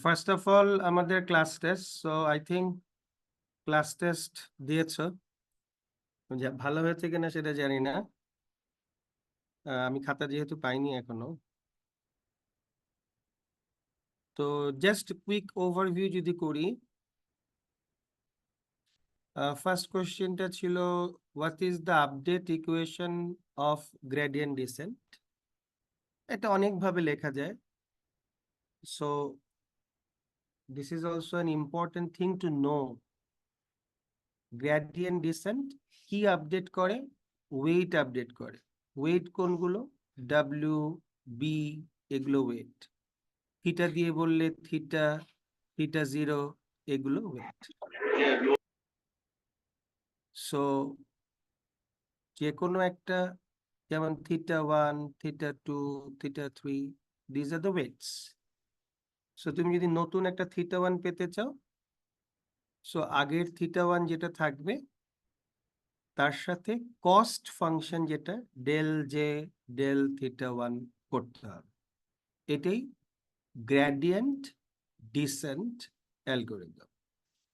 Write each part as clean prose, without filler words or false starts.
First of all আমাদের class test, so I think class test দিয়েছো। ভালো হয়েছে কিনা সেটা জানি না, আমি খাতা যেহেতু পাইনি এখনো। তো জাস্ট কুইক ওভারভিউ যদি করি, ফার্স্ট কোশ্চেনটা ছিল what is the update equation of gradient descent. এটা অনেকভাবে লেখা যায়, so this is also an important thing to know. Gradient descent কি আপডেট করে? ওয়েট আপডেট করে। ওয়েট কোনগুলো? ডাব্লিউ, বি, এগুলো ওয়েট। থিটা দিয়ে বললে থিটা, থিটা জিরো, এগুলো ওয়েট। সো যে কোনো একটা, যেমন theta one, theta two, theta three, these are the weights. So তুমি যদি নতুন একটা থিটা ওয়ান পেতে চাও, সো আগের থিটা ওয়ান যেটা থাকবে তার সাথে কস্ট ফাংশন যেটা del j del theta one করতে হবে। এটাই গ্রেডিয়েন্ট ডিসেন্ট অ্যালগরিদম।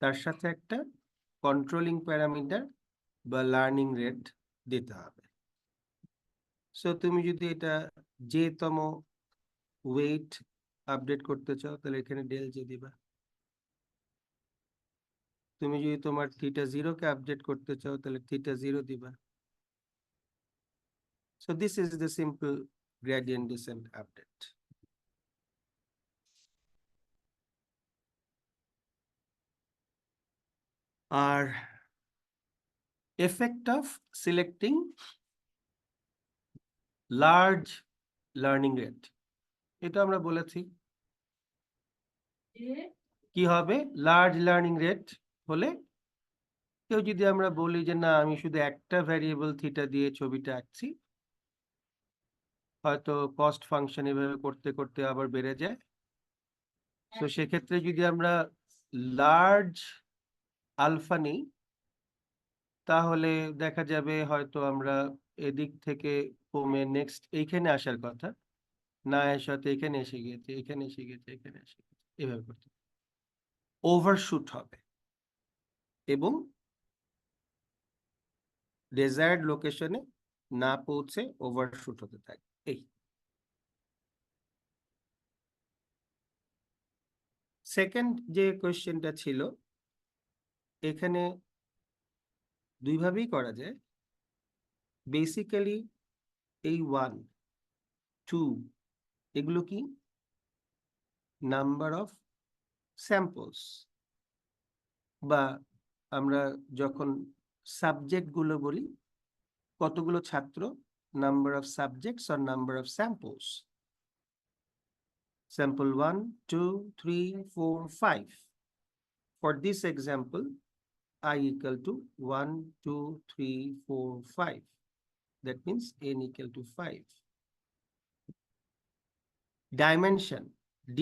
তার সাথে একটা কন্ট্রোলিং প্যারামিটার বা লার্নিং রেট দিতে হবে। সো তুমি যদি এটা যে তম ওয়েট আপডেট করতে চাও তাহলে এখানে ডেল জে দিবা। তুমি যদি তোমার থিটা জিরোকে আপডেট করতে চাও তাহলে থিটা জিরো দিবা। So this is the simple gradient descent update. আর effect of selecting large learning rate, এটা আমরা বলেছি কি হবে। লার্জ লার্নিং রেট হলে কেউ যদি আমরা বলি যে না আমি শুধু একটা ভ্যারিয়েবল থিটা দিয়ে ছবিটা আঁকছি, হয়তো কস্ট ফাংশন এভাবে করতে করতে আবার বেড়ে যায়। তো সেক্ষেত্রে যদি আমরা লার্জ আলফা নিই তাহলে দেখা যাবে হয়তো আমরা এদিক থেকে কমে নেক্সট এইখানে আসার কথা, না আসাতে এখানে এসে গিয়েছে, এখানে এসে গেছে, এখানে এসে গেছে, এভাবে করতে ওভারশুট হবে এবং ডেজায়ার্ড লোকেশনে না পৌঁছে ওভারশুট হতে থাকে। এই সেকেন্ড যে কোয়েশ্চেনটা ছিল, এখানে দুইভাবেই করা যায়। বেসিক্যালি এই 1, 2 এগুলো কি? নাম্বার অফ স্যাম্পলস, বা আমরা যখন সাবজেক্ট গুলো বলি কতগুলো ছাত্র, number of subjects or number of samples. Sample 1, 2, 3, 4, 5. For this example, I equal to 1, 2, 3, 4, 5. That means n equal to 5. Dimension D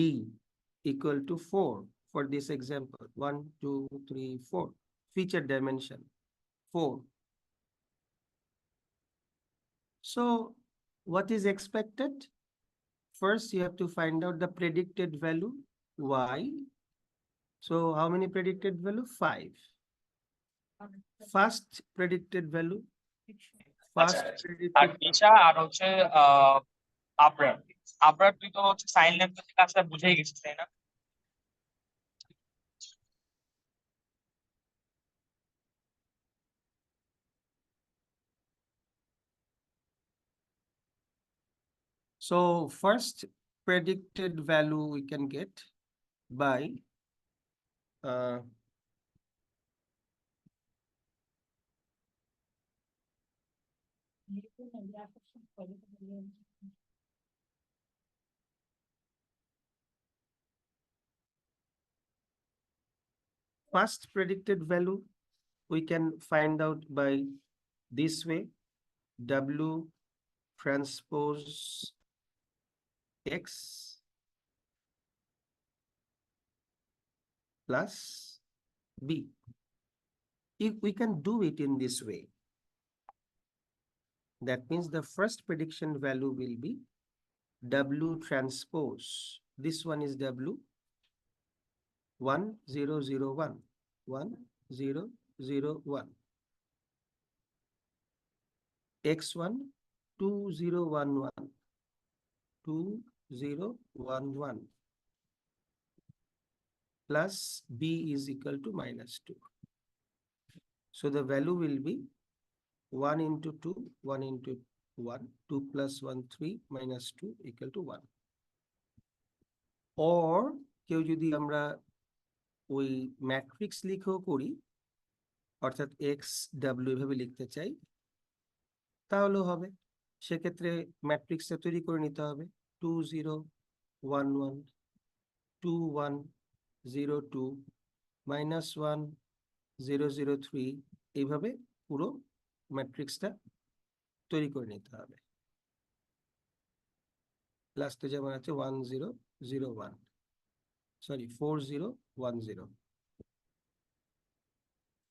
equal to 4 for this example. 1, 2, 3, 4. Feature dimension 4. So what is expected? First, you have to find out the predicted value y. So how many predicted value? 5. First predicted value. আচ্ছা, First আর predicted. দিশা আর হচ্ছে আবরার। আবরার তুই তো হচ্ছে sign ল্যাঙ্গুয়েজের কাজটা বুঝেই গেছিস, তাই না? So first predicted value we can get by first predicted value we can find out by this way: W transpose X plus B. If we can do it in this way, that means the first prediction value will be W transpose. This one is W. 1 0 0 1 1 0 0 1 x1 2 0 1 1 2 0 1 1 plus b is equal to -2. So the value will be 1 into 2 1 into 1 2 plus 1 3 minus 2 equal to 1. or কেউ যদি আমরা ওই matrix লিখেও করি, অর্থাৎ x W এভাবে লিখতে চাই, তাহলেও হবে। সেক্ষেত্রে ম্যাট্রিক্সটা তৈরি করে নিতে হবে 2 0 1 1 2 1 0 2 -1 0 0 3 এইভাবে পুরো ম্যাট্রিক্সটা তৈরি করে নিতে হবে। লাস্টে যেমন আছে 1 0 0 1, সরি 4 0 1 0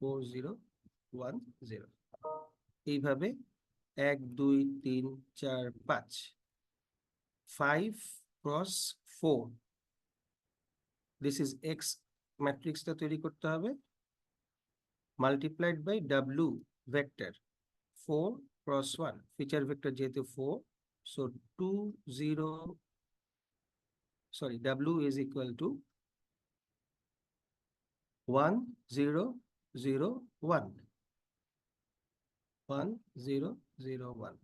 4 0 1 0, এইভাবে 1 2 3 4 5 5 cross 4, this is x ম্যাট্রিক্সটা তৈরি করতে হবে multiplied by w vector 4 cross 1, feature vector যেহেতু 4, so 2 0, sorry, w is equal to 1 0 0 1 1 0 0 1.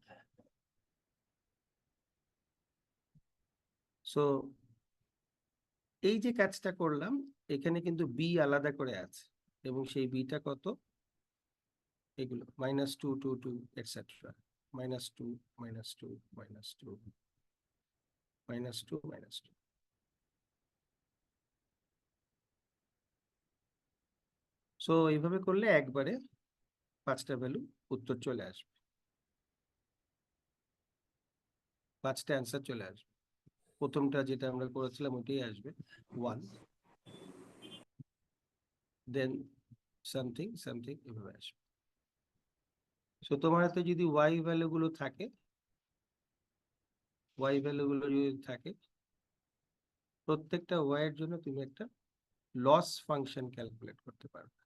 So এই যে কাজটা করলাম, এখানে কিন্তু বি আলাদা করে আছে, এবং সেই বিটা কত, এগুলো -2 2 2 এটসেট্রা, -2 -2 -2 -2 -2। সো এইভাবে করলে একবারে 5টা ভ্যালু উত্তর চলে আসবে, 5টা অ্যান্সার চলে আসবে। প্রথমটা যেটা আমরা করেছিলাম ওইটাই আসবে 1, দেন সামথিং সামথিং এভাবে আসবে। সো তোমার হাতে যদি ওয়াই ভ্যালুগুলো থাকে, প্রত্যেকটা ওয়াই এর জন্য তুমি একটা লস ফাংশন ক্যালকুলেট করতে পারবে।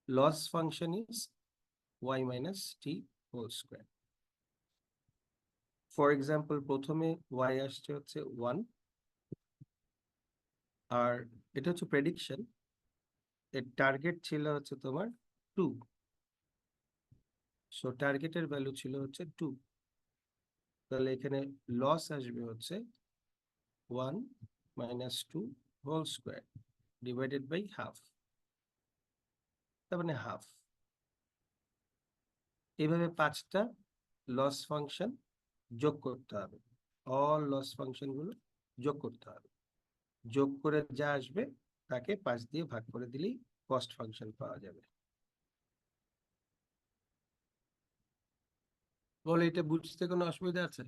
Loss function is y minus t whole square. For example, প্রথমে y আসছে হচ্ছে 1, আর এটা হচ্ছে প্রেডিকশন, এর টার্গেট ছিল হচ্ছে তোমার 2, সো টার্গেটের ভ্যালু ছিল হচ্ছে 2, তাহলে এখানে লস আসবে হচ্ছে 1 minus 2 whole square divided by half, তার মানে হাফ। এইভাবে 5টা লস ফাংশন যোগ করতে হবে, অল লস ফাংশন গুলো যোগ করতে হবে, যোগ করে যা আসবে তাকে 5 দিয়ে ভাগ করে দিলেই কস্ট ফাংশন পাওয়া যাবে। বলে এটা বুঝতে কোনো অসুবিধা আছে?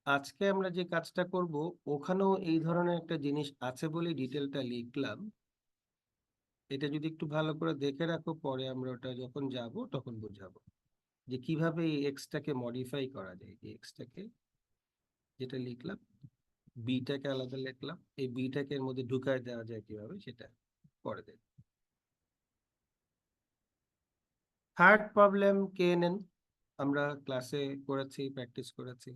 আজকে আমরা যে কাজটা করব ওখানেও এই ধরনের একটা জিনিস আছে বলে ডিটেলটা লিখলাম, এটা যদি একটু ভালো করে দেখে রাখো, পরে আমরা ওটা যখন যাব তখন বুঝাবো যে কিভাবে এই এক্সটাকে মডিফাই করা যায়। এই এক্সটাকে যেটা লিখলাম, বিটাকে আলাদা লিখলাম, এই বিটাকে এর মধ্যে ঢুকায় দেওয়া যায় কিভাবে সেটা পরে দেখ। থার্ড প্রবলেম কে নেন, আমরা ক্লাসে করেছি, প্র্যাকটিস করেছি।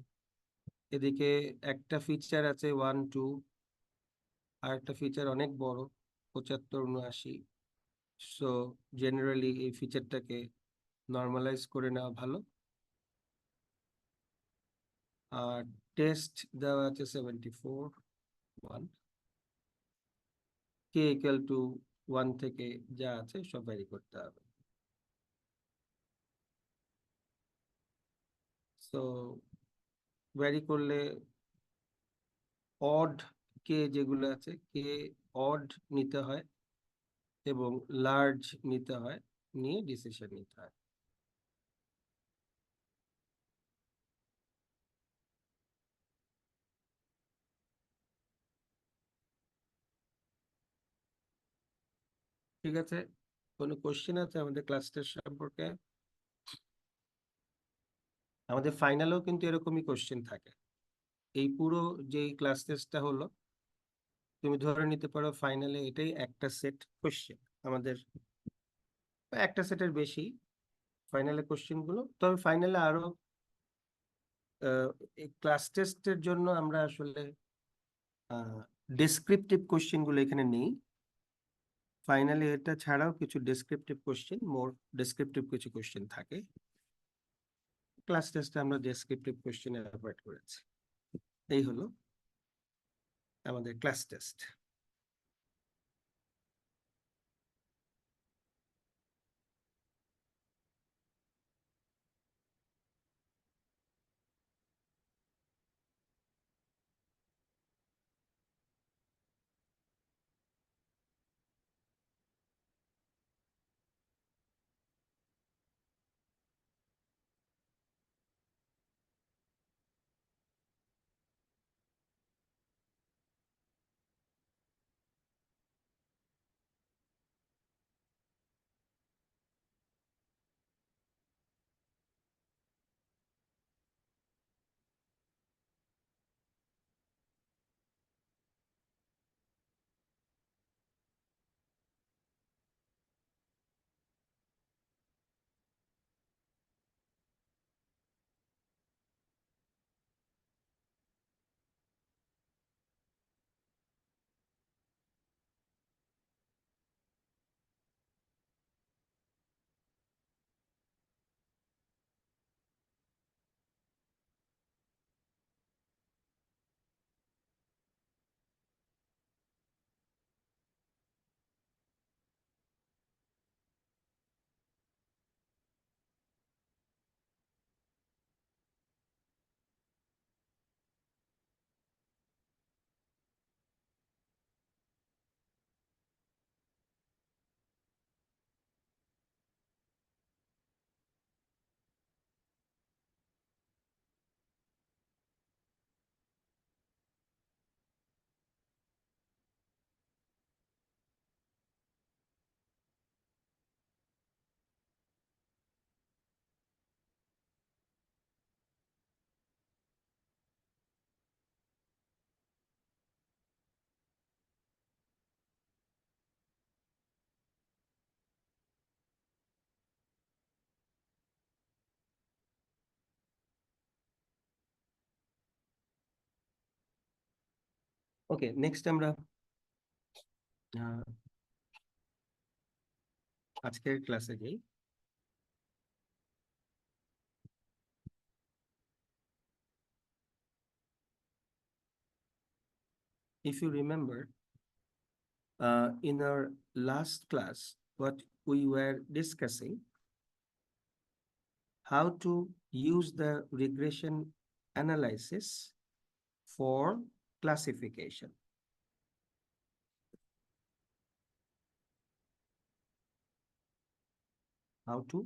এদিকে একটা ফিচার আছে 1 2, আর একটা ফিচার অনেক বড় 75 79, সো জেনারেলি এই ফিচারটাকে নর্মালাইজ করে নেওয়া ভালো। আর টেস্ট দেওয়া আছে 74 1, কে ইকুয়াল টু 1 থেকে যা আছে সব ভ্যারি করতে হবে। সো ভ্যারি করলে অড কে যেগুলো আছে, কে অড নিতে হয় এবং লার্জ নিতে হয়, নিয়ে ডিসিশন নিতে হয়। ঠিক আছে, কোনো কোশ্চেন আছে আমাদের ক্লাস টেস্ট সম্পর্কে? আমাদের ফাইনালেও কিন্তু এরকমই কোশ্চেন থাকে। এই পুরো যে ক্লাস টেস্টটা হলো, তুমি ধরে নিতে পারো ফাইনালে এটাই একটা সেট কোশ্চেন আমাদের, বা একটা সেটের বেশি ফাইনালে কোশ্চেন গুলো। তবে ফাইনালে আরো এই ক্লাস টেস্টের জন্য আমরা আসলে ডেসক্রিপটিভ কোশ্চেন গুলো এখানে নেই। ফাইনালি এটা ছাড়াও কিছু ডেসক্রিপটিভ কোশ্চেন, মোর ডেসক্রিপটিভ কিছু কোশ্চেন থাকে। ক্লাস টেস্টে আমরা ডেসক্রিপটিভ কোশ্চেন অ্যাভয়েড করেছি। এই হলো আমাদের ক্লাস টেস্ট। ওকে, নেক্সট আমরা আহ, আজকের ক্লাসে যাই। If you remember, in our last class, what we were discussing, how to use the regression analysis for classification. How to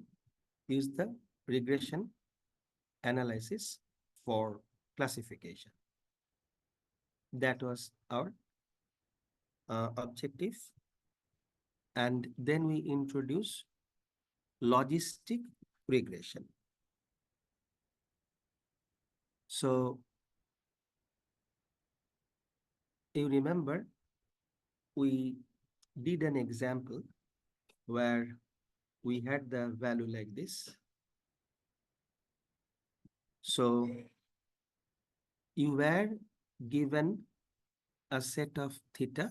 use the regression analysis for classification. That was our objective. And then we introduce logistic regression. So you remember we did an example where we had the value like this. So you were given a set of theta.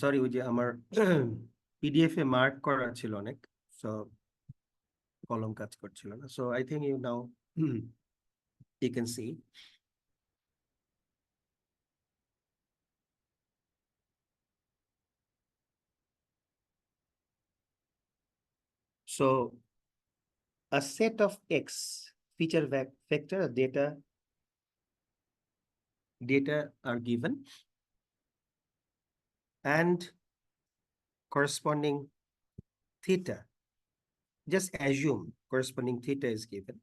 Sorry ওই যে আমার PDF এ mark করা ছিল অনেক, so কলম কাজ করছিল না। So I think you now you can see. So a set of X feature vector data are given and corresponding theta. Just assume corresponding theta is given.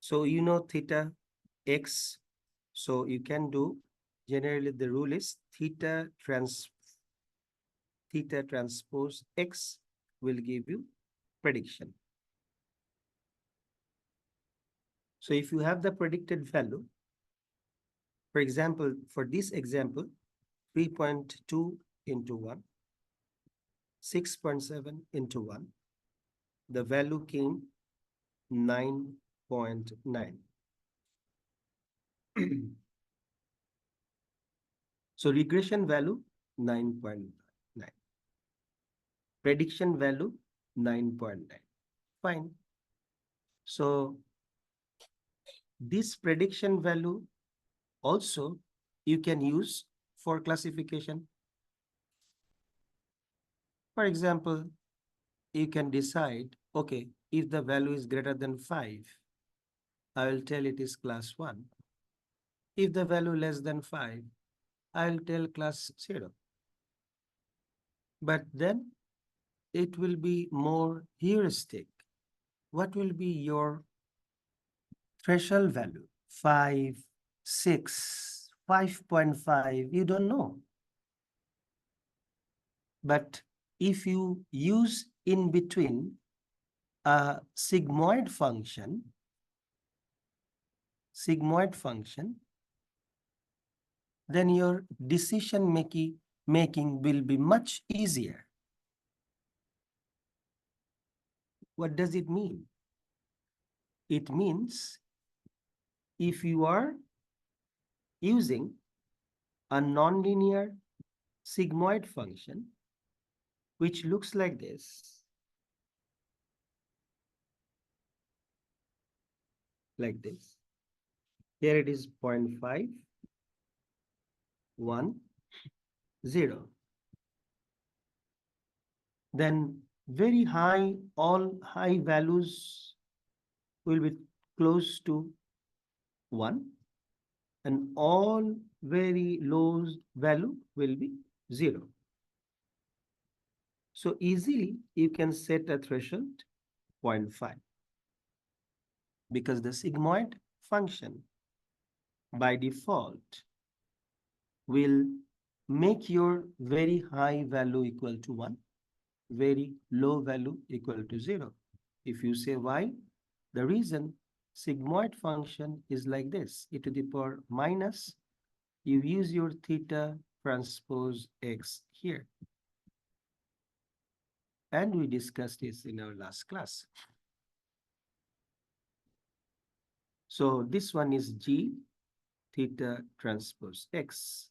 So you know theta X. So you can do, generally the rule is theta transpose X will give you prediction. So if you have the predicted value, for example, for this example, 3.2 into 1, 6.7 into 1, the value came 9.9. So regression value 9.9. Prediction value 9.9. Fine. So this prediction value also you can use for classification. For example, you can decide, okay, if the value is greater than 5, I will tell it is class 1. If the value less than 5, I'll tell class 0. But then it will be more heuristic. What will be your threshold value? 5, 6, 5.5, you don't know. But if you use in between a sigmoid function, then your decision making will be much easier. What does it mean? It means if you are using a nonlinear sigmoid function, which looks like this, Here it is 0.5, 1, 0. Then very high, all high values will be close to 1, and all very low value will be 0. So easily you can set a threshold 0.5, because the sigmoid function by default will make your very high value equal to 1, very low value equal to 0. If you say why, the reason sigmoid function is like this, e to the power minus, you use your theta transpose X here. And we discussed this in our last class. So this one is G theta transpose X.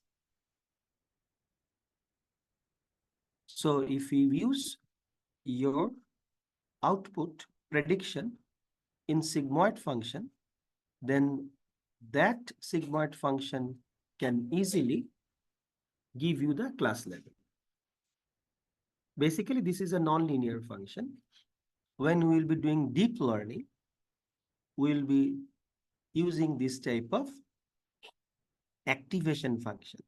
So if you use your output prediction in sigmoid function, then that sigmoid function can easily give you the class level. Basically, this is a nonlinear function. When we will be doing deep learning, we will be using this type of activation function.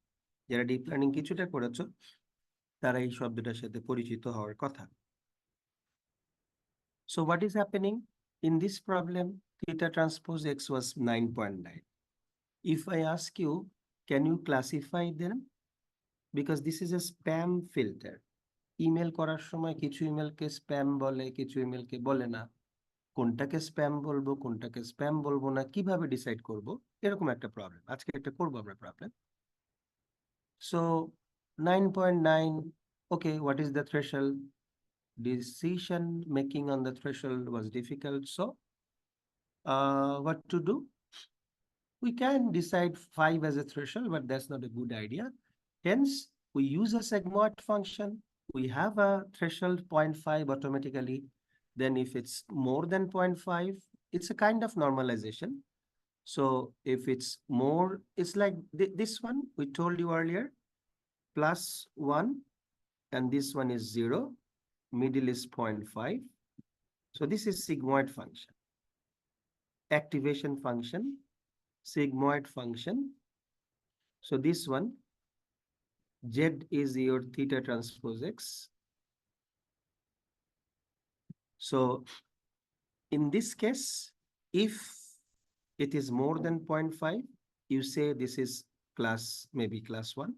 যারা deep learning কিছুটা করেছো, তারা এই শব্দটার সাথে পরিচিত হওয়ার কথা। So what is happening in this problem? Theta transpose X was 9.9. If I ask you, can you classify them? Because this is a spam filter. Email করার সময় কিছু ইমেলকে স্প্যাম বলে, কিছু ইমেলকে বলে না। কোনটাকে স্প্যাম বলবো, কোনটাকে স্প্যাম বলবো না, কিভাবে ডিসাইড করব, এরকম একটা প্রবলেম। আজকে একটা করবো আমরা problem. So 9.9, okay, what is the threshold? Decision making on the threshold was difficult. So what to do? We can decide 5 as a threshold, but that's not a good idea. Hence, we use a sigmoid function. We have a threshold 0.5 automatically. Then if it's more than 0.5, it's a kind of normalization. So if it's more, it's like this one we told you earlier, +1, and this one is 0, middle is 0.5. So this is sigmoid function. Activation function, sigmoid function. So this one, Z is your theta transpose X. So in this case, if it is more than 0.5, you say this is class, maybe class 1.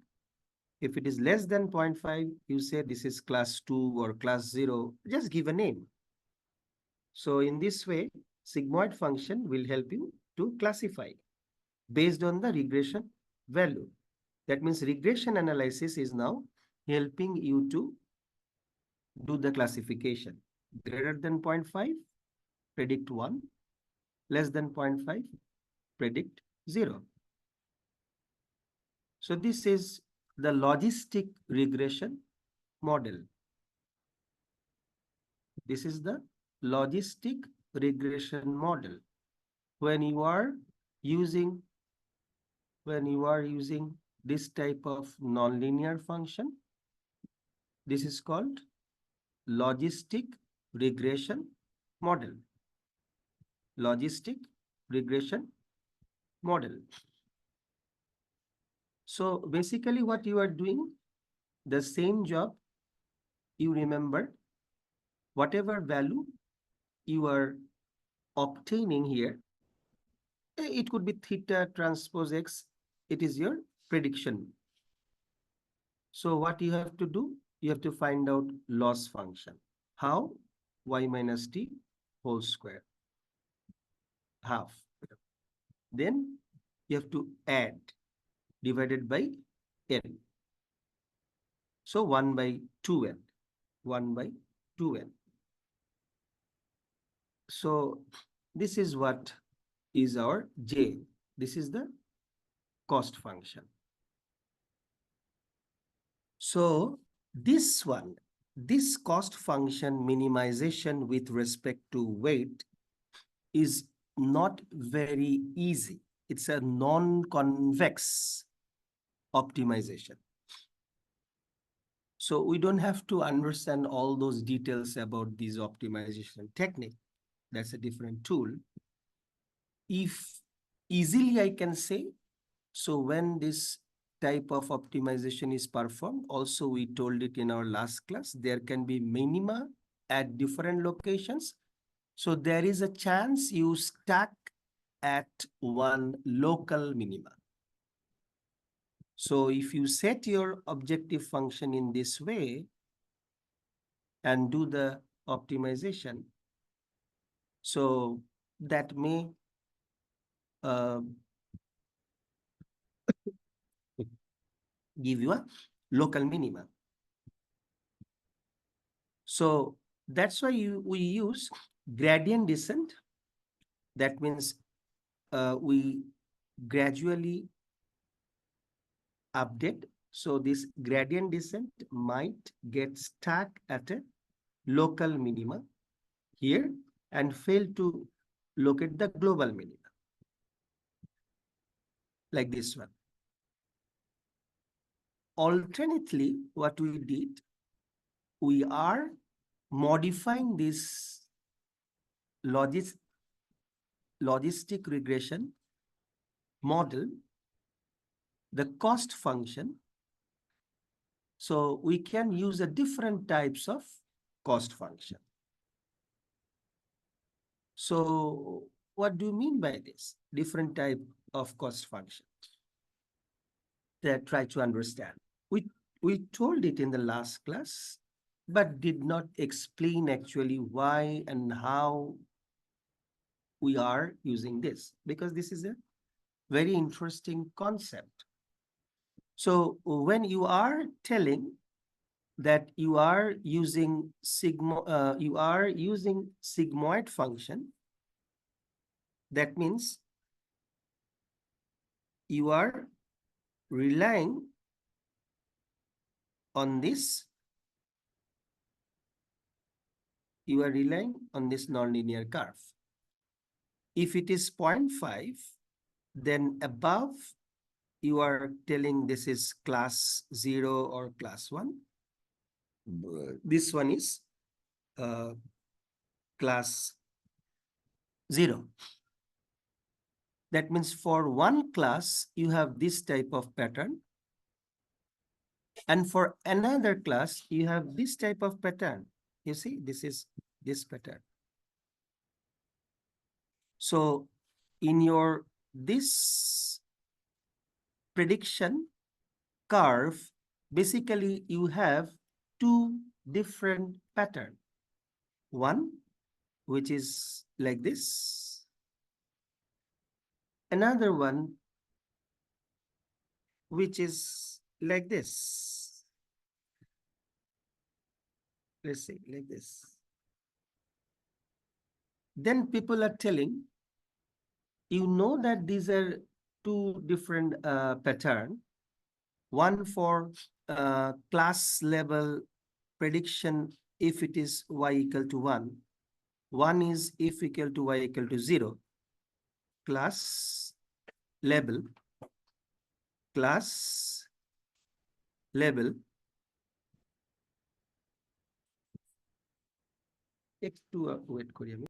If it is less than 0.5, you say this is class 2 or class 0. Just give a name. So in this way, sigmoid function will help you to classify based on the regression value. That means regression analysis is now helping you to do the classification. Greater than 0.5, predict 1. Less than 0.5, predict 0. So this is the logistic regression model. This is the logistic regression model. When you are using this type of nonlinear function, this is called logistic regression model. Logistic regression model. So basically what you are doing, the same job, you remember whatever value you are obtaining here, it could be theta transpose X, it is your prediction. So what you have to do, you have to find out loss function. How? Y minus t whole square, half. Then you have to add, divided by n. So 1 by 2n, 1 by 2n. So this is what is our J. This is the cost function. So this one, this cost function minimization with respect to weight is not very easy. It's a non-convex optimization. So we don't have to understand all those details about this optimization technique. That's a different tool. If easily I can say, so when this type of optimization is performed, also we told it in our last class, there can be minima at different locations. So there is a chance you stuck at one local minima. So if you set your objective function in this way and do the optimization, so that may give you a local minima. So that's why we use gradient descent. That means we gradually update. So this gradient descent might get stuck at a local minima here and fail to locate the global minima. Like this one. Alternately, what we did, we are modifying this logistic regression model, the cost function. So we can use a different types of cost function. So what do you mean by this? Different type of cost function. That try to understand. We told it in the last class, but did not explain actually why and how we are using this, because this is a very interesting concept. So when you are telling that you are using sigmoid function, that means you are relying on this, you are relying on this nonlinear curve. If it is 0.5, then above you are telling this is class 0 or class 1. This one is class 0. That means for one class, you have this type of pattern. And for another class, you have this type of pattern. You see, this is this pattern. So in your this prediction curve, basically you have two different patterns. One, which is like this. Another one, which is like this. Let's say like this. Then people are telling, you know that these are two different pattern. One for class level prediction if it is y equal to 1. One is if equal to y equal to 0. Class level একটু wait করি আমি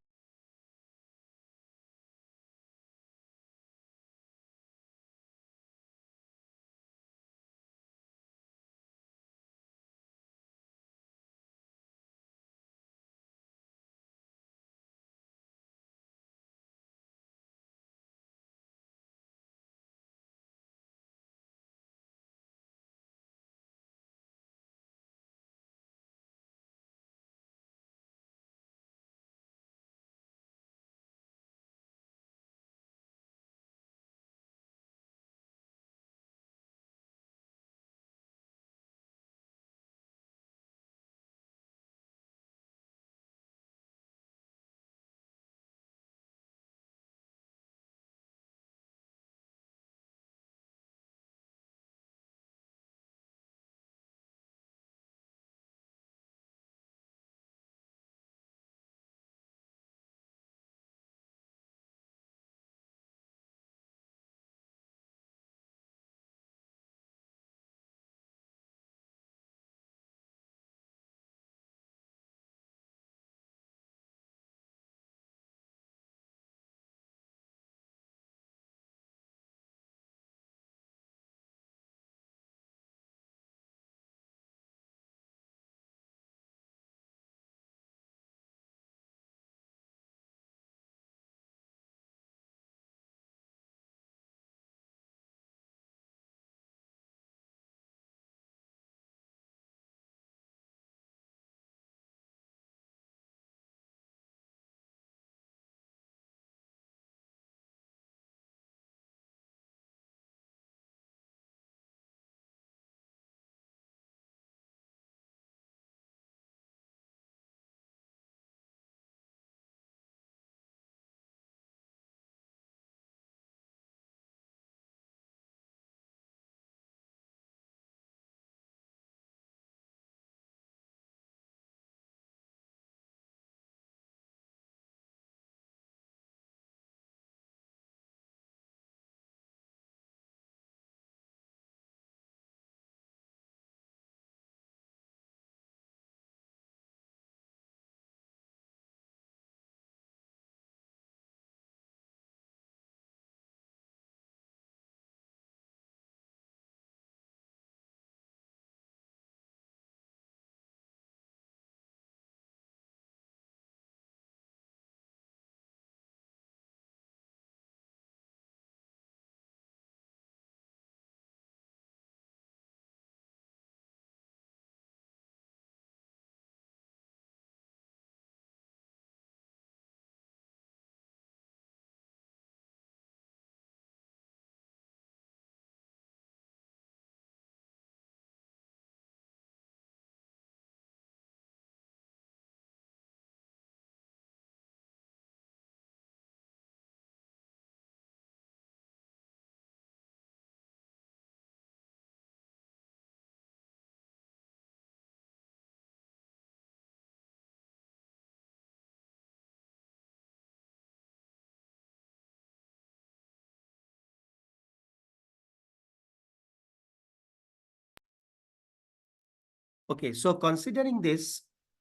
Okay, so considering this,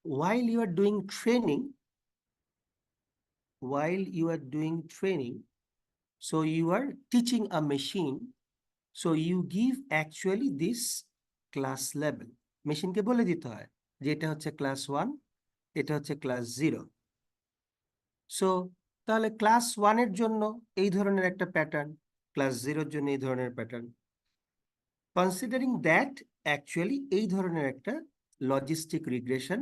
while you are doing training, so you are teaching a machine, so you give actually this class level. Machine কে বলে দিতে হয় যে এটা হচ্ছে class 1, এটা হচ্ছে class 0. So তাহলে class 1 এর জন্য এই ধরনের একটা প্যাটার্ন, class 0 এর জন্য এই ধরনের প্যাটার্ন। Considering that, actually এই ধরনের একটা logistic regression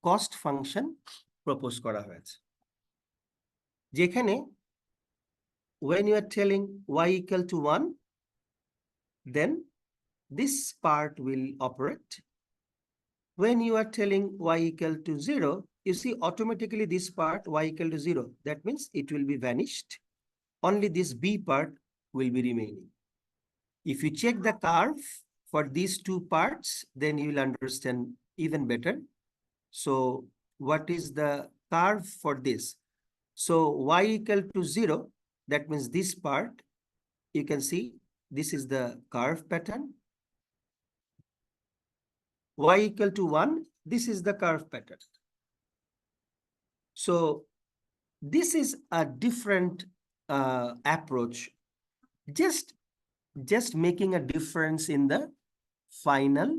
cost function propose করা হয়েছে, যেখানে when you are telling y equal to 1, then this part will operate. When you are telling y equal to 0, you see automatically this part y equal to 0. That means it will be vanished. Only this b part will be remaining. If you check the curve for these two parts, then you will understand even better. So what is the curve for this? So y equal to 0, that means this part, you can see this is the curve pattern. Y equal to 1, this is the curve pattern. So this is a different approach, just making a difference in the final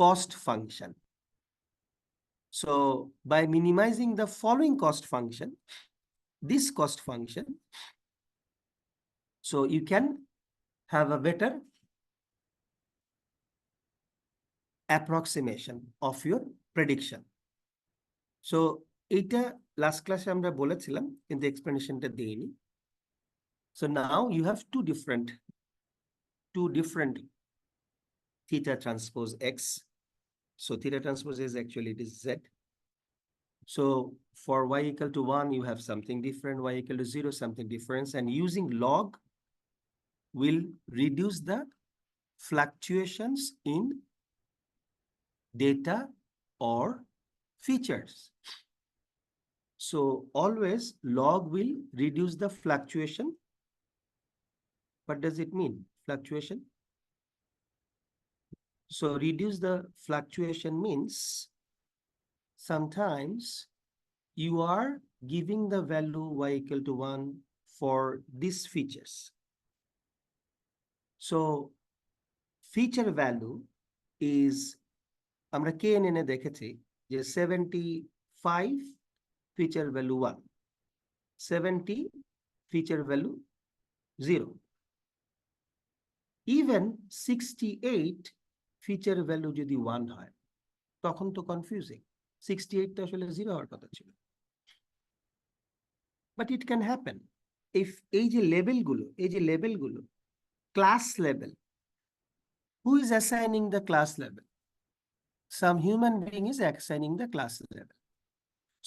cost function. So by minimizing the following cost function, this cost function, so you can have a better approximation of your prediction. So এটা last class আমরা বলেছিলাম কিন্তু এক্সপ্লেনেশনটা দেইনি. So now you have two different theta transpose x. So theta transpose is actually it is z. So for y equal to 1, you have something different, y equal to 0, something different, and using log will reduce the fluctuations in data or features. So always log will reduce the fluctuation. What does it mean, fluctuation? So reduce the fluctuation means sometimes you are giving the value y equal to 1 for these features. So feature value is, আমরা KNN এ দেখেছি যে 75 feature value 1, 70 feature value 0, even 68 feature value যদি 1 হয় তখন তো confusing, 68 তো আসলে 0 হওয়ার কথা ছিল। But it can happen if এই যে লেভেলগুলো class level, who is assigning the class level? Some human being is assigning the class level.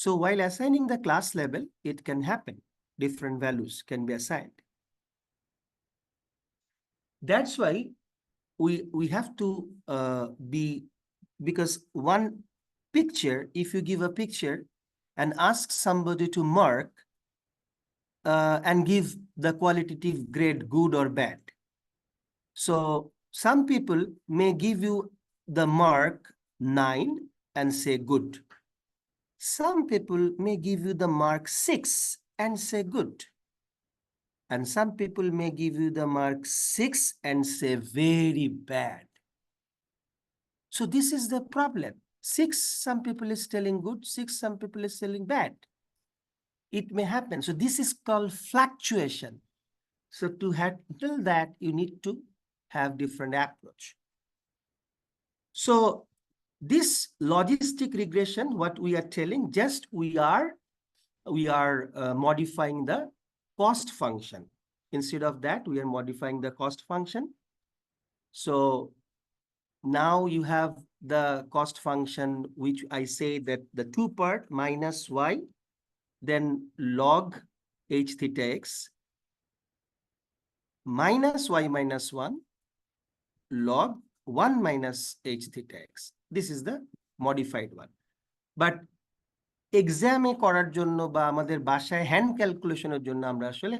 So while assigning the class level, it can happen, different values can be assigned. That's why we have to be, because one picture, if you give a picture and ask somebody to mark and give the qualitative grade good or bad. So some people may give you the mark 9 and say good. Some people may give you the mark 6 and say good. And some people may give you the mark 6 and say very bad. So this is the problem. 6, some people is telling good, 6, some people is telling bad. It may happen. So this is called fluctuation. So to handle that, you need to have different approach. So this logistic regression, what we are telling, just we are modifying the cost function. Instead of that, we are modifying the cost function. So now you have the cost function, which I say that the 2 part minus y, then log h theta x, minus y minus 1, log 1 minus h theta x. This is the modified one. But এক্সামে করার জন্য বা আমাদের বাসায় hand ক্যালকুলেশনের জন্য আমরা আসলে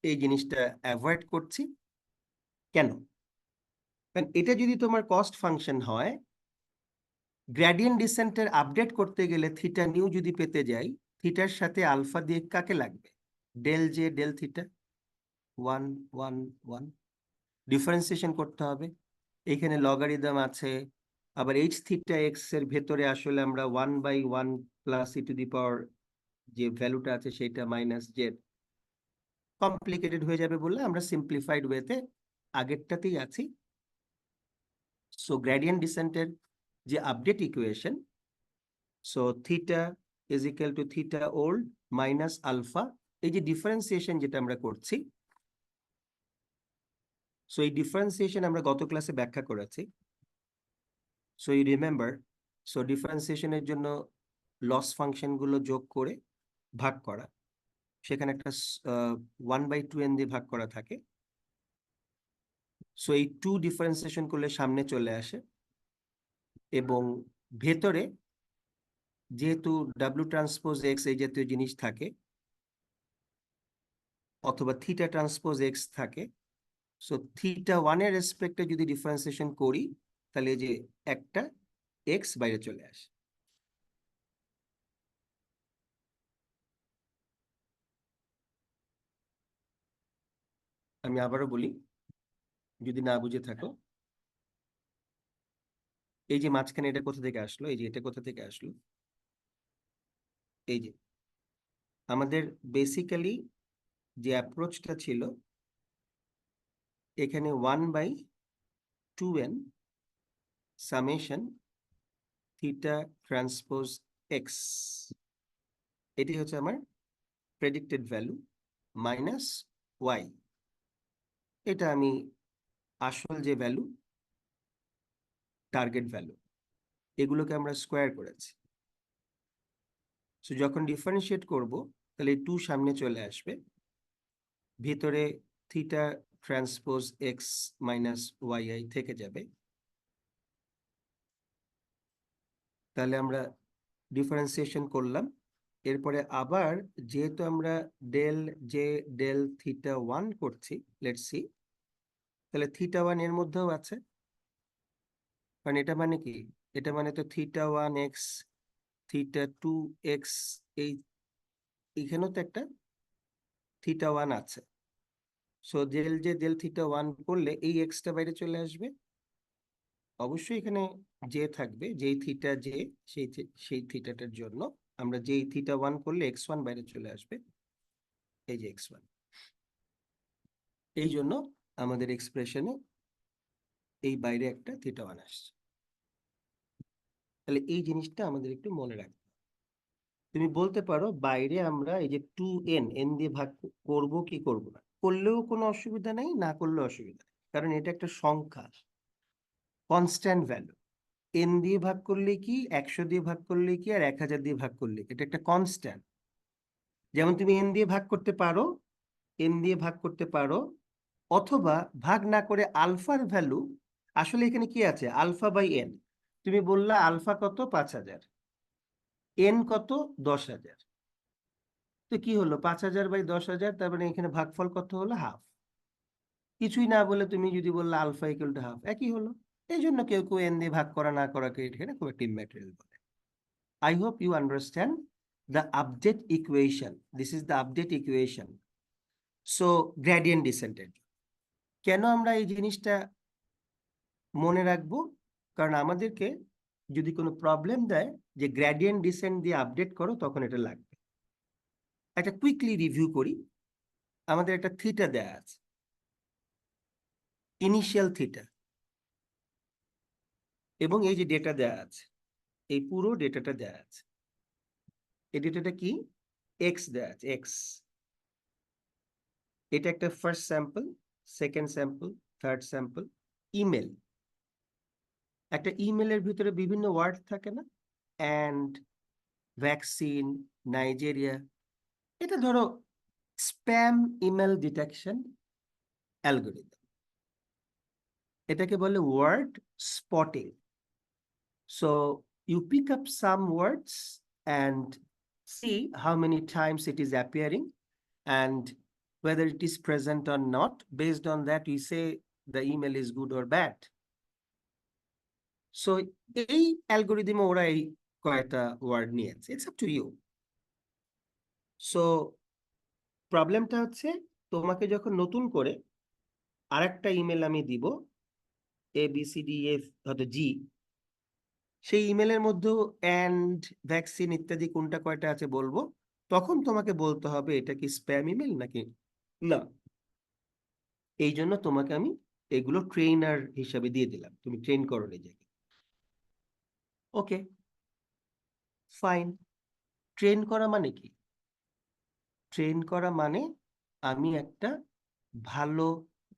এই জিনিসটা অ্যাভয়েড করছি। কেন? কারণ এটা যদি তোমার কস্ট ফাংশন হয়, গ্রেডিয়েন্ট ডিসেন্টের আপডেট করতে গেলে থিটা নিউ যদি পেতে যাই, থিটার সাথে আলফা দিয়ে কাকে লাগবে? Del j del theta, 1 1 1, differentiation করতে হবে। এখানে লগারিদম আছে, আবার এইচ থিটা এক্স এর ভেতরে আসলে আমরা 1/1 প্লাস ই টু দি পাওয়ার যে ভ্যালুটা আছে সেটা মাইনাস জেড, কমপ্লিকেটেড হয়ে যাবে বলে আমরা সিম্পলিফাইড ওয়েতে আগেরটাতেই আছি। সো গ্রেডিয়েন্ট ডিসেন্টের যে update equation, so theta is equal to theta old minus alpha, এই যে ডিফারেন্সিয়েশন যেটা আমরা করছি, সো এই ডিফারেন্সিয়েশন আমরা গত ক্লাসে ব্যাখ্যা করেছি। সো ইউ রিমেম্বার, সো ডিফারেন্সিয়েশনের জন্য লস ফাংশন গুলো যোগ করে ভাগ করা, সেখানে একটা 1/2n দিয়ে ভাগ করা থাকে। সো এই 2 ডিফারেন্সিয়েশন করলে সামনে চলে আসে, এবং ভেতরে যেহেতু ডাব্লিউ ট্রান্সপোজ এক্স এই জাতীয় জিনিস থাকে, অথবা থিটা ট্রান্সপোজ এক্স থাকে, সো থিটা 1 এর রেসপেক্টে যদি ডিফারেন্সিয়েশন করি, তাহলে এই যে একটা এক্স বাইরে চলে আসে। আমি আবারও বলি, যদি না বুঝে থাকো, এই যে মাঝখানে এটা কোথা থেকে আসলো, এই যে এটা কোথা থেকে আসলো, এই যে আমাদের বেসিক্যালি যে অ্যাপ্রোচটা ছিল, এখানে 1/2n summation theta transpose x, এটি হচ্ছে আমার প্রেডিক্টেড ভ্যালু মাইনাস ওয়াই, এটা আমি আসল যে ভ্যালু, টার্গেট ভ্যালু, এগুলোকে আমরা স্কোয়ার করেছি। সো যখন ডিফারেন্সিয়েট করব, তাহলে 2 সামনে চলে আসবে, ভিতরে theta transpose x minus y থেকে যাবে। তাহলে আমরা ডিফারেন্সিয়েশন করলাম, এরপরে আবার যেহেতু আমরা ডেল জে ডেল থিটা 1 করছি, লেটস সি, তাহলে থিটা 1 এর মধ্যেও আছে, কারণ এটা মানে কি, এটা মানে তো থিটা 1 এক্স থিটা 2 এক্স, এই এখানেও তো একটা থিটা 1 আছে। So del j del theta 1 করলে এই এক্সটা বাইরে চলে আসবে, অবশ্যই এখানে জে থাকবে, যেই থিটা জে সেই থিটাটার জন্য আমরা যেই থিটা 1 করলে x1 বাইরে চলে আসবে, এই যে x1, এই জন্য আমাদের এক্সপ্রেশনে এই বাইরে একটা থিটা 1 আসছে। তাহলে এই জিনিসটা আমাদের একটু মনে রাখতে হবে। তুমি বলতে পারো বাইরে আমরা এই যে 2n n দিয়ে ভাগ করব কি করব না, করলেও কোনো অসুবিধা নেই, না করলেও অসুবিধা নেই, কারণ এটা একটা সংখ্যা, কনস্ট্যান্ট ভ্যালু। n দিয়ে ভাগ করলে কি, 100 দিয়ে ভাগ করলে কি, আর 1000 দিয়ে ভাগ করলে কি, এটা একটা কনস্ট্যান্ট। যেমন তুমি n দিয়ে ভাগ করতে পারো, n দিয়ে ভাগ করতে পারো, অথবা ভাগ না করে আলফার ভ্যালু, আসলে এখানে কি আছে, আলফা বাই এন, তুমি বললা আলফা কত, 5000, এন কত, 10,000, তো কি হলো 5000 বাই 10,000, তার মানে এখানে ভাগফল কত হলো, হাফ। কিছুই না বলে তুমি যদি বললে আলফা ইকুয়াল টু হাফ, একই হলো। এই জন্য কেউ কেউ এন দিয়ে ভাগ করা না করাকে এখানে খুব একটা ম্যাটেরিয়াল বলে। I hope you understand the update equation. This is the update equation. So gradient descended. কেন আমরা এই জিনিসটা মনে রাখবো? কারণ আমাদেরকে যদি কোনো প্রবলেম দেয় যে গ্রেডিয়েন্ট ডিসেন্ট দিয়ে আপডেট করো, তখন এটা লাগবে। একটা কুইকলি রিভিউ করি। আমাদের একটা থিটা দেয়া আছে, ইনিশিয়াল থিটা, এবং এই যে ডেটা দেয়া আছে, এই পুরো ডেটাটা দেয়া আছে। এই ডেটাটা কি, এক্স দেয়া আছে, এক্স। এটা একটা first sample, second sample, third sample. Email, একটা ইমেলের ভিতরে বিভিন্ন ওয়ার্ড থাকে না, অ্যান্ড, ভ্যাকসিন, নাইজেরিয়া, এটা ধরো স্প্যাম ইমেল ডিটেকশন অ্যালগোরিদম, এটাকে বলে word spotting. So you pick up some words and see how many times it is appearing and whether it is present or not. Based on that, we say the email is good or bad. So এই অ্যালগোরিদমে ওরা এই কয়েকটা word নিয়েছে, it's up to you. So প্রবলেমটা হচ্ছে, তোমাকে যখন নতুন করে আরেকটা ইমেল আমি দিব, ABCDF হয়তো G, সেই ইমেলের মধ্যেও অ্যান্ড ভ্যাকসিন ইত্যাদি কোনটা কয়টা আছে বলবো, তখন তোমাকে বলতে হবে এটা কি স্প্যাম ইমেল নাকি না। এই জন্য তোমাকে আমি এগুলো ট্রেনার হিসাবে দিয়ে দিলাম, তুমি ট্রেন করো নিজেকে। ওকে, ফাইন। ট্রেন করা মানে কি? ট্রেন করা মানে আমি একটা ভালো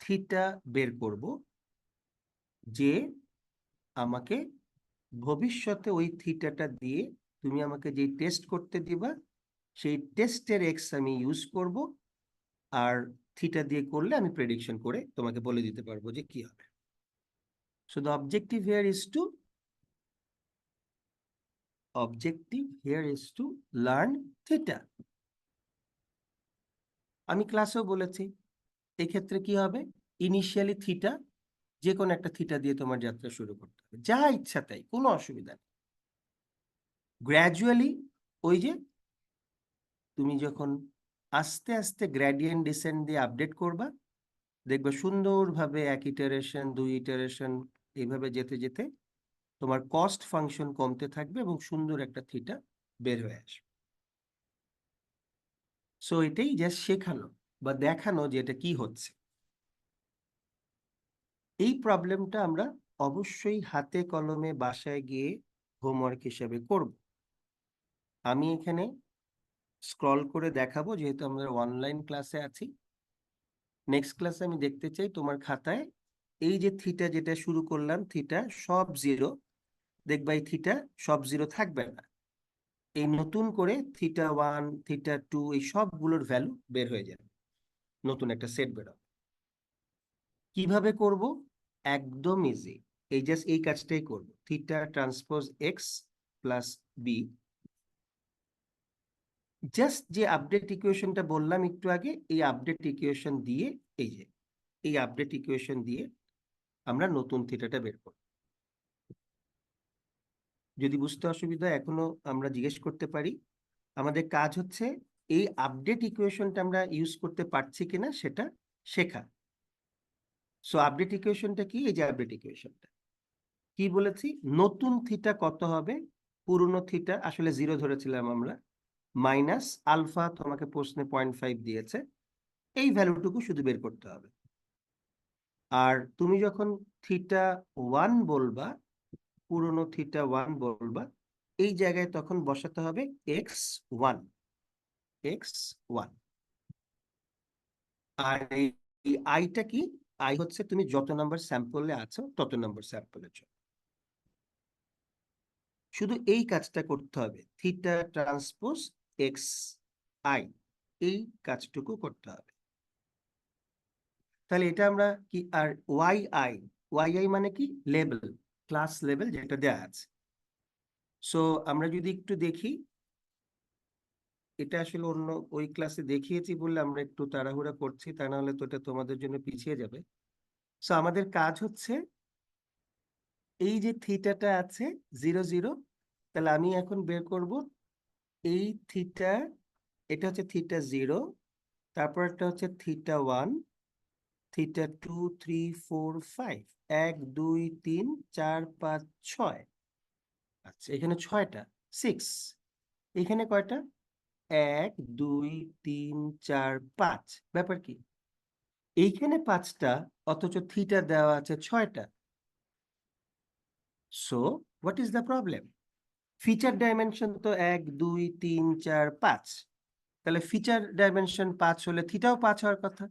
থিটা বের করব, যে আমাকে ভবিষ্যতে ওই থিটাটা দিয়ে তুমি আমাকে যে টেস্ট করতে দিবা, সেই টেস্টের এক্স আমি ইউজ করব, আর থিটা দিয়ে করলে আমি প্রেডিকশন করে তোমাকে বলে দিতে পারবো যে কি হবে। So the objective here is to learn theta. আমি ক্লাসেও বলেছি, এক্ষেত্রে কি হবে, ইনিশিয়ালি থিটা, যে কোনো একটা থিটা দিয়ে তোমার যাত্রা শুরু করতে হবে, যা ইচ্ছা তাই, কোনো অসুবিধা নেই। গ্র্যাজুয়ালি, ওই যে তুমি যখন আস্তে আস্তে গ্রেডিয়েন্ট ডিসেন্ট দিয়ে আপডেট করবা, দেখবে সুন্দরভাবে 1 ইটারেশন 2 ইটারেশন এইভাবে যেতে যেতে তোমার কস্ট ফাংশন কমতে থাকবে এবং সুন্দর একটা থিটা বের হয়ে আসবে। সো এটাই জাস্ট শেখানো বা দেখানো যে এটা কি হচ্ছে। এই প্রবলেমটা আমরা অবশ্যই হাতে কলমে বাসায় গিয়ে হোমওয়ার্ক হিসেবে করব। আমি এখানে স্ক্রল করে দেখাবো, যেহেতু আমরা অনলাইন ক্লাসে আছি। নেক্সট ক্লাসে আমি দেখতে চাই তোমার খাতায় এই যে থিটা যেটা শুরু করলাম, থিটা সব জিরো, দেখবা এই থিটা সব জিরো থাকবে না, এই নতুন করে θ1 θ2 এই সবগুলোর ভ্যালু বের হয়ে যাবে, নতুন একটা সেট বেরোবে। কিভাবে করব? একদম ইজি, এই জাস্ট এই কাজটাই করব, theta transpose x plus b. Just যে আপডেট ইকুয়েশনটা বললাম একটু আগে, এই আপডেট ইকুয়েশন দিয়ে, এই যে এই আপডেট ইকুয়েশন দিয়ে আমরা নতুন থিটাটা বের করব। যদি বুঝতে অসুবিধা হয় এখনো আমরা জিজ্ঞেস করতে পারি। আমাদের কাজ হচ্ছে এই আপডেট ইকুয়েশনটা আমরা ইউজ করতে পারছি কিনা সেটা শেখা। সো আপডেট ইকুয়েশনটা কি? এই যে আপডেট ইকুয়েশনটা কি বলেছি, নতুন থিটা কত হবে, পুরনো থিটা আসলে 0 ধরেছিলাম আমরা, মাইনাস আলফা, তোমাকে প্রশ্নে 0.5 দিয়েছে, এই ভ্যালুটুকু শুধু বের করতে হবে। আর তুমি যখন θ1 বলবা, পুরনো θ1 বলবা, এই জায়গায় তখন বসাতে হবে x1, x1। আর এই আইটা কি? আই হচ্ছে তুমি যত নাম্বার স্যাম্পলে আছো তত নাম্বার স্যাম্পলের জন্য। শুধু এই কাজটা করতে হবে, থিটা ট্রান্সপোজ এক্স আই, এই কাজটুকু করতে হবে। তাহলে এটা আমরা কি, আর ওয়াই আই মানে কি, লেভেল, ক্লাস লেভেল যেটা দেয়া আছে। সো আমরা যদি একটু দেখি, এটা আসলে অন্য ওই ক্লাসে দেখিয়েছি বললে আমরা একটু তাড়াহুড়া করছি, তা না হলে তো এটা তোমাদের জন্য পিছিয়ে যাবে। সো আমাদের কাজ হচ্ছে এই যে থিটাটা আছে 0 0, তাহলে আমি এখন বের করব এই থিটা, এটা হচ্ছে θ0, তারপর একটা হচ্ছে θ1, θ2 3 4 5, 1 2 3 4 5 6। আচ্ছা, এখানে 6টা, 6। এখানে কয়টা? 1 2 3 4 5। ব্যাপার কি, এইখানে 5টা, অথচ থিটা দেওয়া আছে 6টা। So what is the problem? Feature dimension তো 1 2 3 4 5, তাহলে ফিচার ডাইমেনশন 5 হলে থিটাও 5 হওয়ার কথা,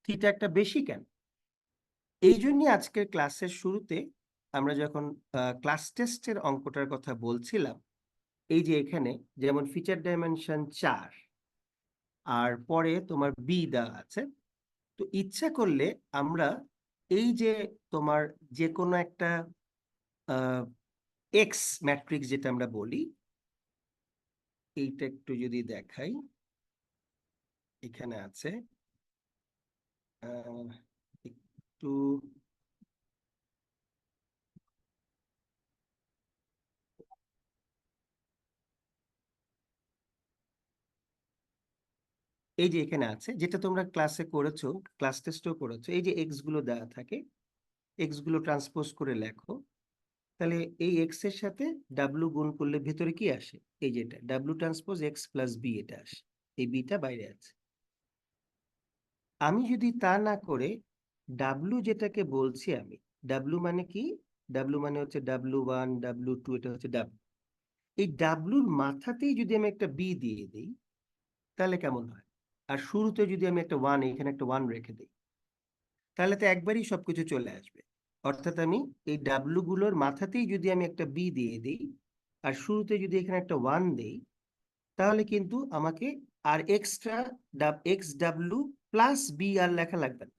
থিটা একটা বেশি কেন? এই জন্যই আজকের ক্লাসের শুরুতে আমরা যখন ক্লাস টেস্টের অঙ্কটার কথা বলছিলাম, এই যে এখানে যেমন ফিচার ডাইমেনশন 4, আর পরে তোমার বি দেওয়া আছে, তো ইচ্ছা করলে আমরা এই যে তোমার যে কোনো একটা এক্স ম্যাট্রিক্স যেটা আমরা বলি, এইটা একটু যদি দেখাই, এখানে আছে একটু, এই যে এখানে আছে, যেটা তোমরা ক্লাসে করেছো, ক্লাস টেস্টেও করেছো, এই যে এক্স গুলো দেওয়া থাকে, এক্স গুলো ট্রান্সপোজ করে লেখো। তাহলে এই এক্স এর সাথে ডাব্লু গুণ করলে ভেতরে কি আসে? এই যেটা ডাব্লু ট্রান্সপোজ এক্স প্লাস বি, এটা আসে। এই বিটা বাইরে আছে। আমি যদি তা না করে ডাব্লু যেটাকে বলছি আমি, ডাব্লু মানে কি? ডাব্লু মানে হচ্ছে W1 W2, এটা হচ্ছে ডাব্লু। এই ডাব্লুর মাথাতেই যদি আমি একটা বি দিয়ে দিই তাহলে কেমন হয়? আর শুরুতে যদি আমি একটা ওয়ান, এখানে একটা ওয়ান রেখে দিই, তাহলে তো একবারই সবকিছু চলে আসবে। অর্থাৎ আমি এই ডাব্লু গুলোর মাথাতেই যদি আমি একটা বি দিয়ে দিই আর শুরুতে যদি এখানে একটা ওয়ান দেই, তাহলে কিন্তু আমাকে আর এক্সট্রা এক্স ডাব্লু প্লাস বি আর লেখা লাগবে না।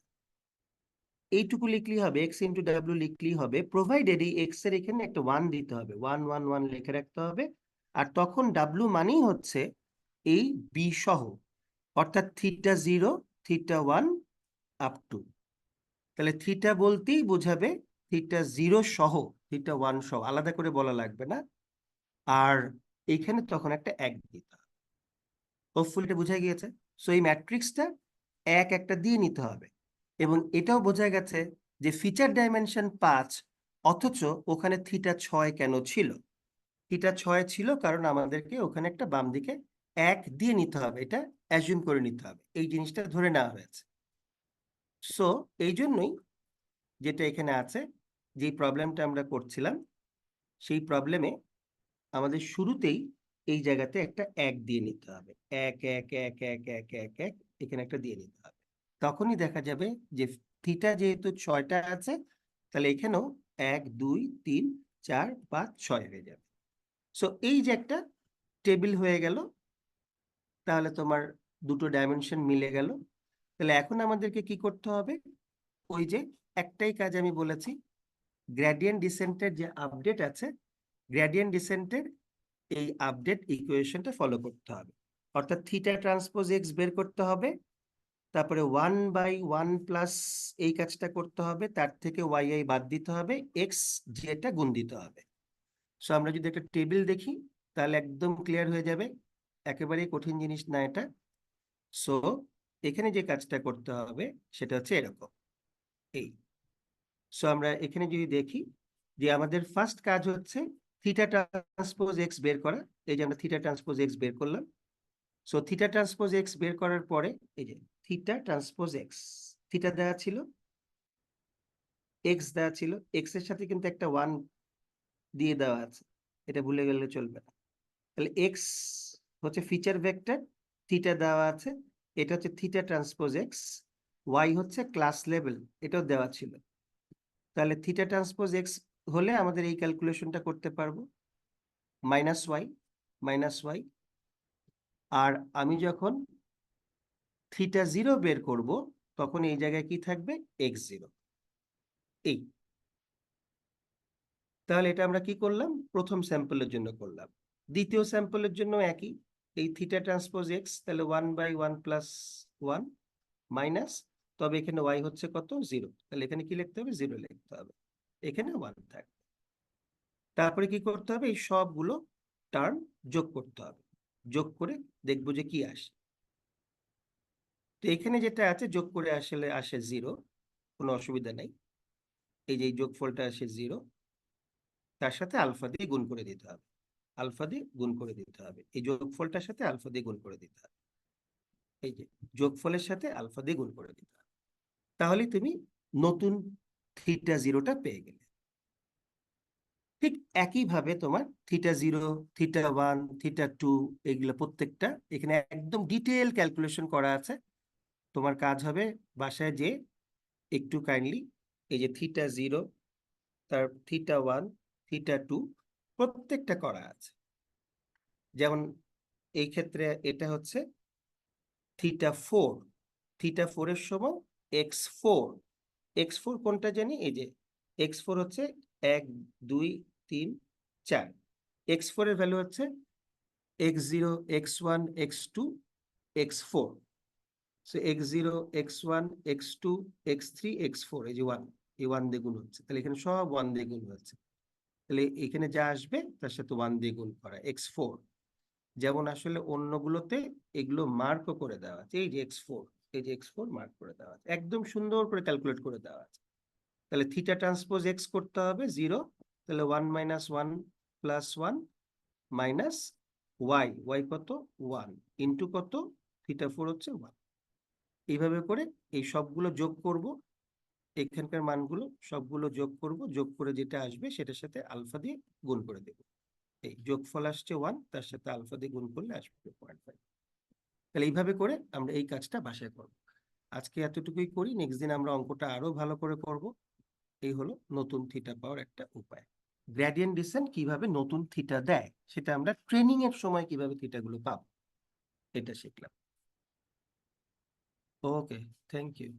এইটুকু লিখলেই হবে, এক্স ইন্টু ডাব্লু লিখলেই হবে, প্রোভাইডেড এই এক্স এর এখানে একটা ওয়ান দিতে হবে, 1 1 1 লিখে রাখতে হবে। আর তখন ডাব্লু মানেই হচ্ছে এই বি সহ, অর্থাৎ θ0, θ1 আপ টু। তাহলে থিটা বলতেই বোঝাবে θ0 সহ, θ1 সহ, আলাদা করে বলা লাগবে না। আর এখানে তখন একটা এক দিতে হবে। হোপফুলি এটা বোঝা গিয়েছে। সো এই ম্যাট্রিক্সটা এক একটা দিয়ে নিতে হবে। এবং এটাও বোঝা গেছে যে ফিচার ডাইমেনশন 5, অথচ ওখানে θ6 কেন ছিল? θ6 ছিল কারণ আমাদেরকে ওখানে একটা বাম দিকে এক দিয়ে নিতে হবে, এটা অ্যাজিউম করে নিতে হবে, এই জিনিসটা ধরে নেওয়া হয়েছে। সো এই জন্যই যেটা এখানে আছে, যে প্রবলেমটা আমরা করছিলাম, সেই প্রবলেমে আমাদের শুরুতেই এই জায়গাতে একটা এক দিয়ে নিতে হবে, এক এক এক এক এক এক এক, এখানে একটা দিয়ে নিতে হবে। তখনই দেখা যাবে যে থিটা যেহেতু 6টা আছে, তাহলে এখানেও 1 2 3 4 5 6 হয়ে যাবে। সো এই যে একটা টেবিল হয়ে গেল, তাহলে তোমার দুটো ডাইমেনশন মিলে গেল। তাহলে এখন আমাদেরকে কি করতে হবে? ওই যে একটাই কাজ আমি বলেছি, গ্রেডিয়েন্ট ডিসেন্টের যে আপডেট আছে, গ্রেডিয়েন্ট ডিসেন্টের এই আপডেট ইকুয়েশনটা ফলো করতে হবে। অর্থাৎ থিটা ট্রান্সপোজ এক্স বের করতে হবে, তারপরে 1/1 প্লাস এই কাজটা করতে হবে, তার থেকে ওয়াই আই বাদ দিতে হবে, এক্স যেটা গুণ দিতে হবে। সো আমরা যদি একটা টেবিল দেখি তাহলে একদম ক্লিয়ার হয়ে যাবে, একেবারেই কঠিন জিনিস না এটা। সো এখানে যে কাজটা করতে হবে সেটা হচ্ছে এরকম, এই। সো আমরা এখানে যদি দেখি যে আমাদের ফার্স্ট কাজ হচ্ছে থিটা ট্রান্সপোজ এক্স বের করা। এই যে আমরা থিটা ট্রান্সপোজ এক্স বের করলাম। সো থিটা ট্রান্সপোজ এক্স বের করার পরে এই যে থিটা ট্রান্সপোজ এক্স, থিটা দেওয়া ছিল, এক্স দেওয়া ছিল, এক্স এর সাথে কিন্তু একটা ওয়ান দিয়ে দেওয়া আছে, এটা ভুলে গেলে চলবে না। তাহলে এক্স হচ্ছে ফিচার ভেক্টর, থিটা দেওয়া আছে, এটা হচ্ছে থিটা ট্রান্সপোজ এক্স। ওয়াই হচ্ছে ক্লাস লেভেল, এটাও দেওয়া ছিল। তাহলে থিটা ট্রান্সপোজ এক্স হলে আমাদের এই ক্যালকুলেশনটা করতে পারবো, -y, -y। আর আমি যখন θ0 বের করব, তখন এই জায়গায় কি থাকবে? x0। এই, তাহলে এটা আমরা কি করলাম? প্রথম স্যাম্পলের জন্য করলাম। দ্বিতীয় স্যাম্পলের জন্য একই, এই থিটা ট্রান্সপোজ এক্স, তাহলে 1/1 প্লাস 1 মাইনাস, তবে এখানে y হচ্ছে কত? 0, তাহলে এখানে কি লিখতে হবে? 0 লিখতে হবে, এখানে 1 থাকবে। তারপরে কি করতে হবে? এই সবগুলো টার্ম যোগ করতে হবে, যোগ করে দেখবো যে কি আসে। তো এখানে যেটা আছে যোগ করে আসলে আসে 0, কোনো অসুবিধা নেই। এই যে এই যোগফলটা আসে 0, তার সাথে আলফা দিয়ে গুণ করে দিতে হবে, আলফা দিয়ে গুণ করে দিতে হবে, এই যোগফলটার সাথে আলফা দিয়ে গুণ করে দিতে হবে, এই যে যোগফলের সাথে আলফা দিয়ে গুণ করে দিতে হবে। তাহলে তুমি নতুন θ0টা পেয়ে গেলে। ঠিক একইভাবে তোমার θ0, θ1, θ2 এগুলো প্রত্যেকটা এখানে একদম ডিটেল ক্যালকুলেশন করা আছে। তোমার কাজ হবে বাসায় যে একটু কাইন্ডলি এই যে θ0, তার θ1, θ2 প্রত্যেকটা করা আছে। যেমন এই ক্ষেত্রে এটা হচ্ছে θ4, θ4 এর সময় x4, x4 কোনটা জানি? এই যে x4 হচ্ছে 1 2 3 4, x4 এর ভ্যালু হচ্ছে x0, x1, x2, x4। So x0, x1, x2, x3, x4, এই যে 1, এই 1 দিয়ে গুণ হচ্ছে, তাহলে এখানে সব 1 দিয়ে গুণ হচ্ছে। তাহলে এখানে যা আসবে তার সাথে 1 দিয়ে গুণ করা, x4। যেমন আসলে অন্যগুলোতে এগুলো মার্কও করে দেওয়া আছে, এই যে x4, এই যে x4 মার্ক করে দেওয়া আছে, একদম সুন্দর করে ক্যালকুলেট করে দেওয়া আছে। তাহলে থিটা ট্রান্সপোজ এক্স করতে হবে 0, তাহলে 1 - 1 + 1 মাইনাস ওয়াই কত 1 ইন্টু কত θ4 হচ্ছে 1। এইভাবে করে এই সবগুলো যোগ করব, এখানকার মানগুলো সবগুলো যোগ করব, যোগ করে যেটা আসবে সেটার সাথে আলফা দিয়ে গুণ করে দেব। এই যোগফল আসছে 1, তার সাথে আলফা দিয়ে গুণ করলে আসবে 0.5। তাহলে এইভাবে করে আমরা এই কাজটা বাসায় করব। আজকে এতটুকুই করি, নেক্সট দিন আমরা অঙ্কটা আরো ভালো করে করব। এই হলো নতুন থিটা পাওয়ার একটা উপায়। গ্রেডিয়েন্ট ডিসেন্ট কিভাবে নতুন থিটা দেয় সেটা আমরা ট্রেনিং এর সময় কিভাবে থিটাগুলো পাবো এটা শিখলাম। ওকে, থ্যাংক ইউ।